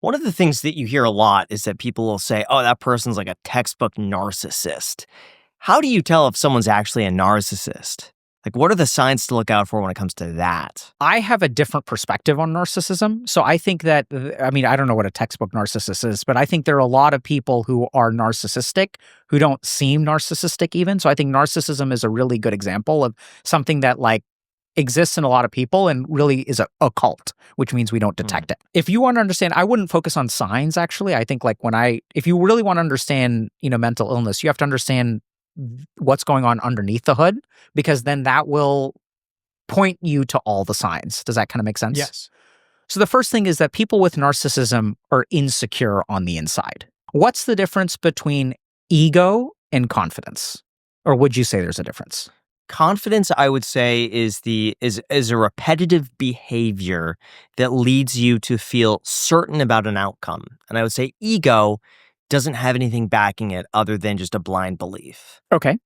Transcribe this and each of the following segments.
One of the things that you hear a lot is that people will say, oh, that person's like a textbook narcissist. How do you tell if someone's actually a narcissist? Like, what are the signs to look out for when it comes to that? I have a different perspective on narcissism. So I think that, I mean, I don't know what a textbook narcissist is, but I think there are a lot of people who are narcissistic who don't seem narcissistic even. So I think narcissism is a really good example of something that like exists in a lot of people and really is a cult, which means we don't detect it. If you want to understand, I wouldn't focus on signs actually. I think like if you really want to understand, mental illness, you have to understand what's going on underneath the hood, because then that will point you to all the signs. Does that kind of make sense? Yes. So the first thing is that people with narcissism are insecure on the inside. What's the difference between ego and confidence? Or would you say there's a difference? Confidence, I would say, is a repetitive behavior that leads you to feel certain about an outcome. And I would say ego doesn't have anything backing it other than just a blind belief. Okay.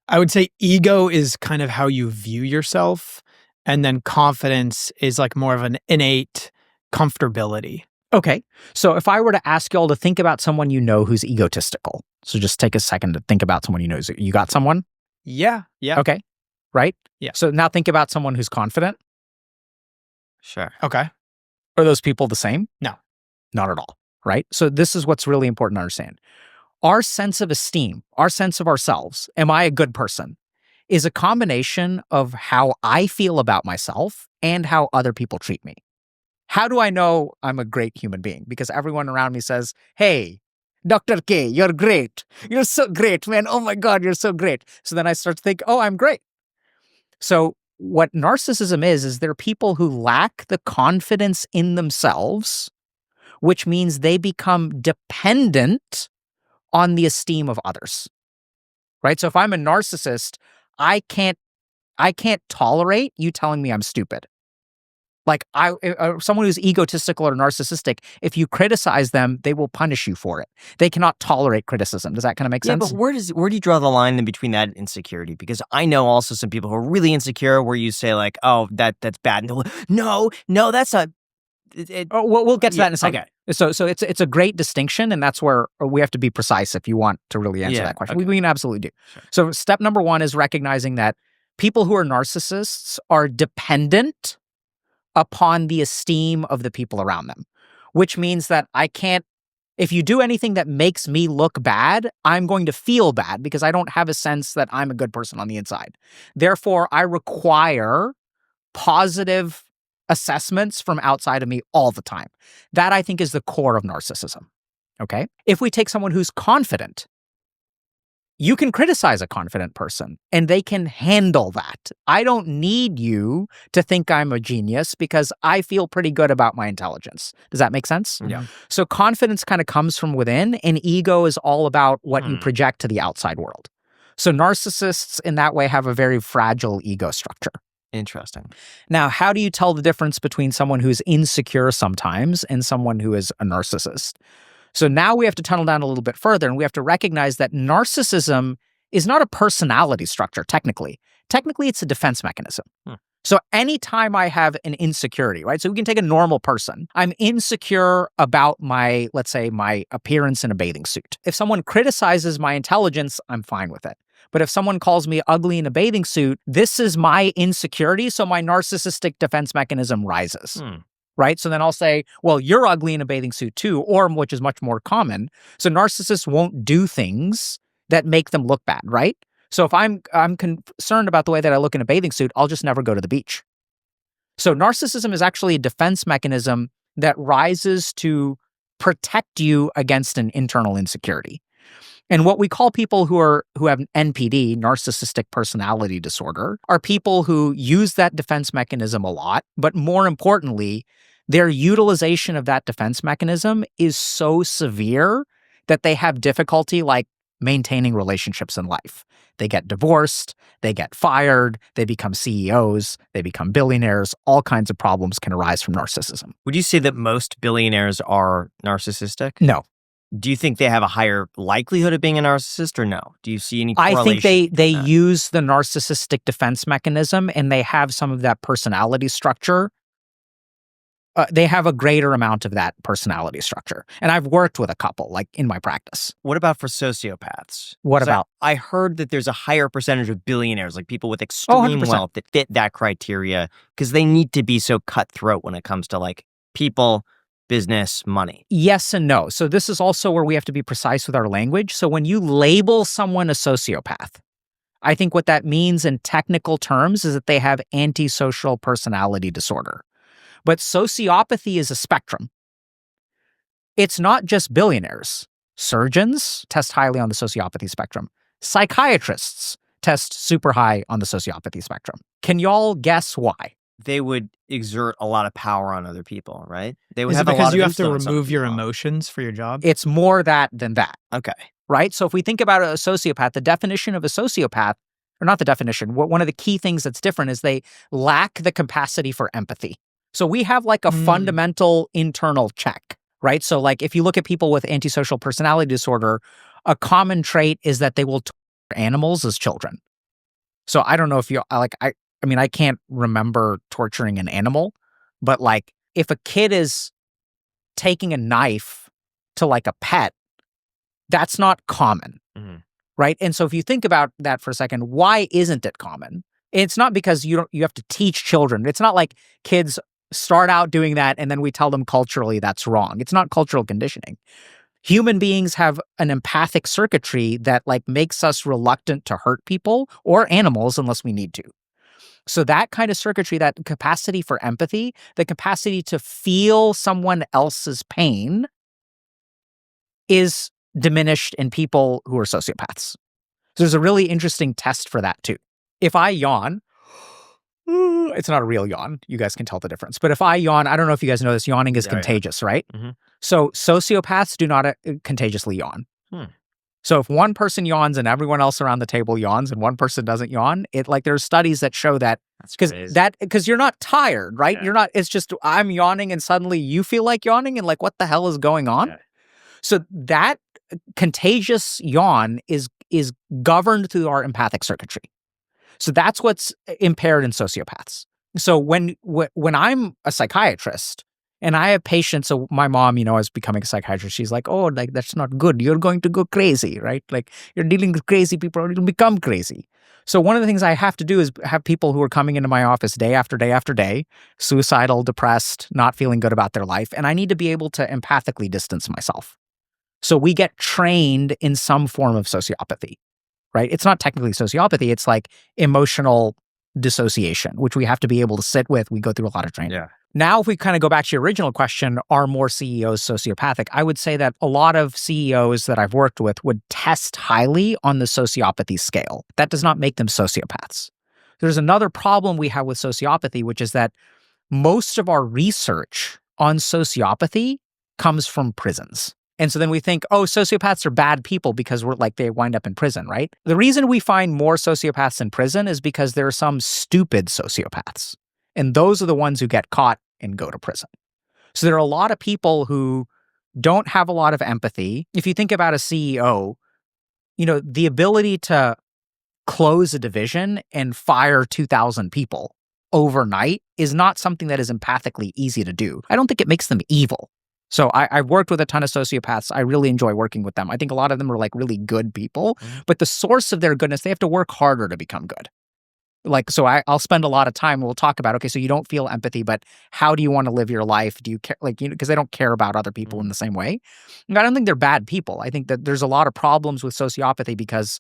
I would say ego is kind of how you view yourself, and then confidence is like more of an innate comfortability. Okay. So if I were to ask y'all to think about someone you know who's egotistical, so just take a second to think about someone you know. You got someone? Yeah. Okay. Right? Yeah. So now think about someone who's confident. Sure. Okay. Are those people the same? No. Not at all. Right? So this is what's really important to understand. Our sense of esteem, our sense of ourselves, am I a good person, is a combination of how I feel about myself and how other people treat me. How do I know I'm a great human being? Because everyone around me says, hey, Dr. K, you're great. You're so great, man. Oh my God, you're so great. So then I start to think, oh, I'm great. So what narcissism is there are people who lack the confidence in themselves, which means they become dependent on the esteem of others, right? So if I'm a narcissist, I can't tolerate you telling me I'm stupid. Like someone who's egotistical or narcissistic, if you criticize them, they will punish you for it. They cannot tolerate criticism. Does that kind of make sense? Yeah, but where do you draw the line in between that and insecurity? Because I know also some people who are really insecure where you say like, oh, that's bad. And no, that's not. We'll get to that in a second. Okay. So it's a great distinction, and that's where we have to be precise if you want to really answer that question. Okay. We can absolutely do. Sure. So step number one is recognizing that people who are narcissists are dependent upon the esteem of the people around them, which means that if you do anything that makes me look bad, I'm going to feel bad because I don't have a sense that I'm a good person on the inside. Therefore, I require positive assessments from outside of me all the time. That, I think, is the core of narcissism. Okay? If we take someone who's confident, you can criticize a confident person and they can handle that. I don't need you to think I'm a genius because I feel pretty good about my intelligence. Does that make sense? Yeah. So confidence kind of comes from within, and ego is all about what you project to the outside world. So narcissists in that way have a very fragile ego structure. Interesting. Now, how do you tell the difference between someone who's insecure sometimes and someone who is a narcissist? So now we have to tunnel down a little bit further, and we have to recognize that narcissism is not a personality structure, technically. Technically, it's a defense mechanism. So anytime I have an insecurity, right? So we can take a normal person. I'm insecure about let's say, my appearance in a bathing suit. If someone criticizes my intelligence, I'm fine with it. But if someone calls me ugly in a bathing suit, this is my insecurity, so my narcissistic defense mechanism rises. Right? So then I'll say, well, you're ugly in a bathing suit too, or which is much more common. So narcissists won't do things that make them look bad, right? So if I'm concerned about the way that I look in a bathing suit, I'll just never go to the beach. So narcissism is actually a defense mechanism that rises to protect you against an internal insecurity. And what we call people who have NPD, narcissistic personality disorder, are people who use that defense mechanism a lot, but more importantly, their utilization of that defense mechanism is so severe that they have difficulty like maintaining relationships in life. They get divorced, they get fired, they become CEOs, they become billionaires. All kinds of problems can arise from narcissism. Would you say that most billionaires are narcissistic? No. Do you think they have a higher likelihood of being a narcissist or no? Do you see any correlation? I think they use the narcissistic defense mechanism, and they have some of that personality structure they have a greater amount of that personality structure. And I've worked with a couple, like in my practice. What about for sociopaths? What 'Cause about? I heard that there's a higher percentage of billionaires, like people with extreme 100%. wealth that fit that criteria because they need to be so cutthroat when it comes to like people, business, money. Yes and no. So this is also where we have to be precise with our language. So when you label someone a sociopath, I think what that means in technical terms is that they have antisocial personality disorder. But sociopathy is a spectrum. It's not just billionaires. Surgeons test highly on the sociopathy spectrum. Psychiatrists test super high on the sociopathy spectrum. Can y'all guess why? They would exert a lot of power on other people, right? They would Is it have a lot because of you have to influence on remove your people. emotions for your job? It's more that than that, Okay. right? So if we think about a sociopath, the definition of a sociopath, or not the definition, one of the key things that's different is they lack the capacity for empathy. So we have like a fundamental internal check, right? So like if you look at people with antisocial personality disorder, a common trait is that they will torture animals as children. So I don't know if you like, I mean, I can't remember torturing an animal, but like if a kid is taking a knife to like a pet, that's not common, right? And so if you think about that for a second, why isn't it common? It's not because you have to teach children. It's not like kids start out doing that and then we tell them culturally that's wrong. It's not cultural conditioning. Human beings have an empathic circuitry that like makes us reluctant to hurt people or animals unless we need to. So that kind of circuitry, that capacity for empathy, the capacity to feel someone else's pain is diminished in people who are sociopaths. So there's a really interesting test for that too. If I yawn, it's not a real yawn. You guys can tell the difference. But if I yawn, I don't know if you guys know this, yawning is contagious, right? So sociopaths do not contagiously yawn. So if one person yawns and everyone else around the table yawns and one person doesn't yawn, it like there's studies that show that because you're not tired, right? You're not, it's just I'm yawning and suddenly you feel like yawning and like what the hell is going on? So that contagious yawn is governed through our empathic circuitry. So that's what's impaired in sociopaths. So when I'm a psychiatrist and I have patients, so my mom, is becoming a psychiatrist. She's like, oh, like that's not good. You're going to go crazy, right? Like you're dealing with crazy people, you'll become crazy. So one of the things I have to do is have people who are coming into my office day after day after day, suicidal, depressed, not feeling good about their life. And I need to be able to empathically distance myself. So we get trained in some form of sociopathy, right? It's not technically sociopathy. It's like emotional dissociation, which we have to be able to sit with. We go through a lot of training. Now, if we kind of go back to your original question, are more CEOs sociopathic? I would say that a lot of CEOs that I've worked with would test highly on the sociopathy scale. That does not make them sociopaths. There's another problem we have with sociopathy, which is that most of our research on sociopathy comes from prisons. And so then we think, oh, sociopaths are bad people because they wind up in prison, right? The reason we find more sociopaths in prison is because there are some stupid sociopaths. And those are the ones who get caught and go to prison. So there are a lot of people who don't have a lot of empathy. If you think about a CEO, the ability to close a division and fire 2,000 people overnight is not something that is empathically easy to do. I don't think it makes them evil. So I've worked with a ton of sociopaths. I really enjoy working with them. I think a lot of them are like really good people, but the source of their goodness, they have to work harder to become good. So I'll spend a lot of time, we'll talk about, okay, so you don't feel empathy, but how do you want to live your life? Do you care, because they don't care about other people in the same way. And I don't think they're bad people. I think that there's a lot of problems with sociopathy because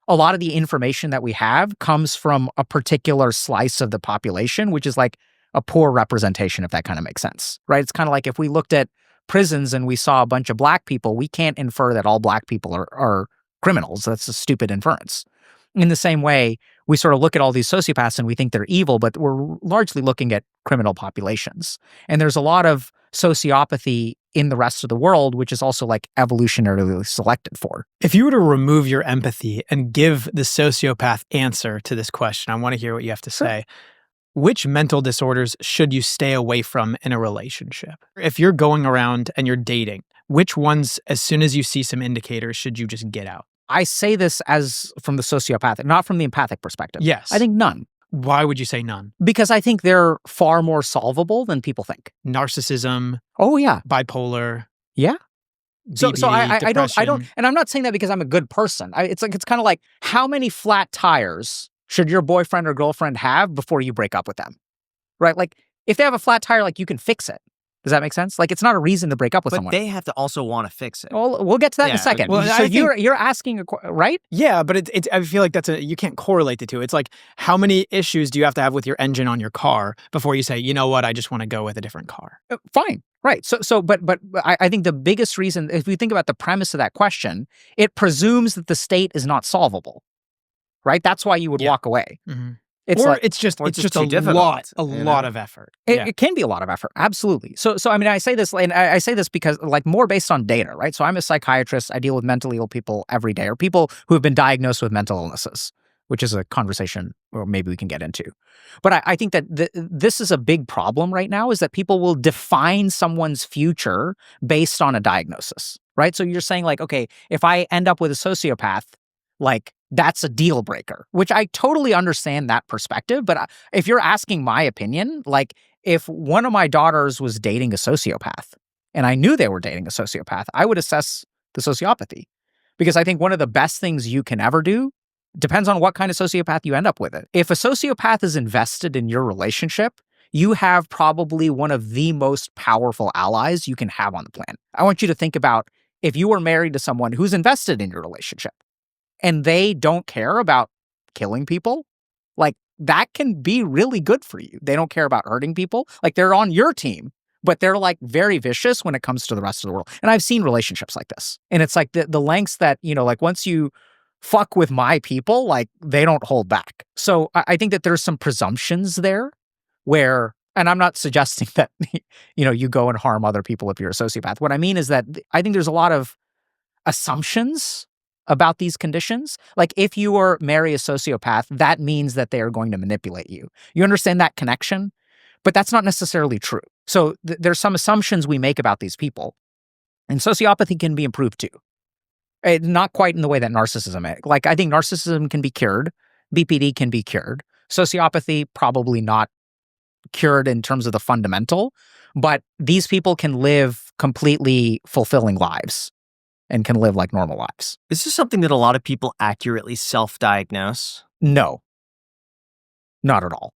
a lot of the information that we have comes from a particular slice of the population, which is like a poor representation, if that kind of makes sense, right? It's kind of like if we looked at prisons and we saw a bunch of black people, we can't infer that all black people are criminals. That's a stupid inference. In the same way, we sort of look at all these sociopaths and we think they're evil, but we're largely looking at criminal populations. And there's a lot of sociopathy in the rest of the world, which is also like evolutionarily selected for. If you were to remove your empathy and give the sociopath answer to this question, I want to hear what you have to say. Which mental disorders should you stay away from in a relationship? If you're going around and you're dating, which ones, as soon as you see some indicators, should you just get out? I say this as from the sociopathic, not from the empathic perspective. Yes. I think none. Why would you say none? Because I think they're far more solvable than people think. Narcissism, Oh yeah. bipolar. Yeah. So BPD, I don't, depression. and I'm not saying that because I'm a good person. It's kind of like, how many flat tires should your boyfriend or girlfriend have before you break up with them? Right? Like, if they have a flat tire, like, you can fix it. Does that make sense? Like, it's not a reason to break up with But someone. they have to also want to fix it. Well, we'll get to that in a Yeah, second. well, So I think- you're asking, right? Yeah, but it's I feel like you can't correlate the two. It's like, how many issues do you have to have with your engine on your car before you say, you know what, I just want to go with a different car? Fine. Right. But I think the biggest reason, if you think about the premise of that question, it presumes that the state is not solvable. Right? That's why you would walk away. Mm-hmm. It's or like, it's just or it's it's just too a difficult, lot of effort. it can be a lot of effort. Absolutely. So I mean, I say this, and I say this because, like, more based on data, right? So I'm a psychiatrist. I deal with mentally ill people every day, or people who have been diagnosed with mental illnesses, which is a conversation or maybe we can get into. But I think that this is a big problem right now, is that people will define someone's future based on a diagnosis, right? So you're saying, like, okay, if I end up with a sociopath, like, that's a deal breaker, which I totally understand that perspective. But if you're asking my opinion, like, if one of my daughters was dating a sociopath and I knew they were dating a sociopath, I would assess the sociopathy, because I think one of the best things you can ever do depends on what kind of sociopath you end up with. If a sociopath is invested in your relationship, you have probably one of the most powerful allies you can have on the planet. I want you to think about, if you were married to someone who's invested in your relationship and they don't care about killing people, like, that can be really good for you. They don't care about hurting people. Like, they're on your team, but they're, like, very vicious when it comes to the rest of the world. And I've seen relationships like this. And it's like the lengths that, like, once you fuck with my people, like, they don't hold back. So I think that there's some presumptions there where, and I'm not suggesting that, you go and harm other people if you're a sociopath. What I mean is that I think there's a lot of assumptions about these conditions. Like, if you marry a sociopath, that means that they are going to manipulate you. You understand that connection? But that's not necessarily true. So there's some assumptions we make about these people. And sociopathy can be improved too. Not quite in the way that narcissism is. Like, I think narcissism can be cured. BPD can be cured. Sociopathy, probably not cured in terms of the fundamental. But these people can live completely fulfilling lives and can live like normal lives. This is something that a lot of people accurately self-diagnose. No. Not at all.